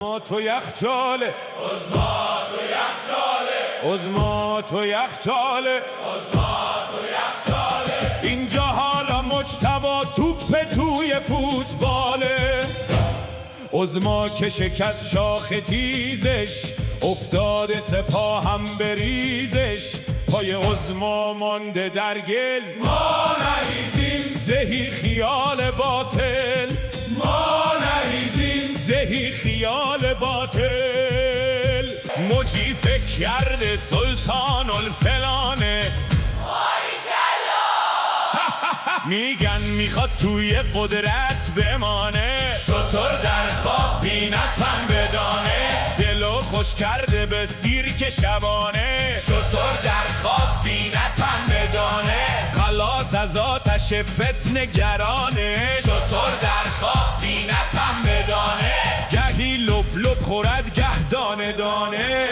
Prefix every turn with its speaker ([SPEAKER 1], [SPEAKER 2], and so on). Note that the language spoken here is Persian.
[SPEAKER 1] تو یخچاله
[SPEAKER 2] عظما تو یخچاله
[SPEAKER 1] عظما تو یخچاله
[SPEAKER 2] عظما تو یخچاله
[SPEAKER 1] اینجا حالا مجتبی توپ توی فوتباله عظما که شکست شاخ تیزش افتاده سپاهم بریزش پای عظما مانده در گل
[SPEAKER 2] ما نریزیم
[SPEAKER 1] زهی خیال باطل
[SPEAKER 2] ما نریزیم
[SPEAKER 1] زهی خیال باطل مجی فکر کرده سلطان الفلانه میگن میخواد توی قدرت بمانه
[SPEAKER 2] شطور در خواب بیند پنبه دانه
[SPEAKER 1] دلو خوش کرده به سیرک شبانه
[SPEAKER 2] شطور در خواب بیند پنبه دانه
[SPEAKER 1] خلاص از آتش فتنه گرانه
[SPEAKER 2] شطور در خواب بیند پنبه دانه
[SPEAKER 1] گهی لب لب خورد گه دانه دانه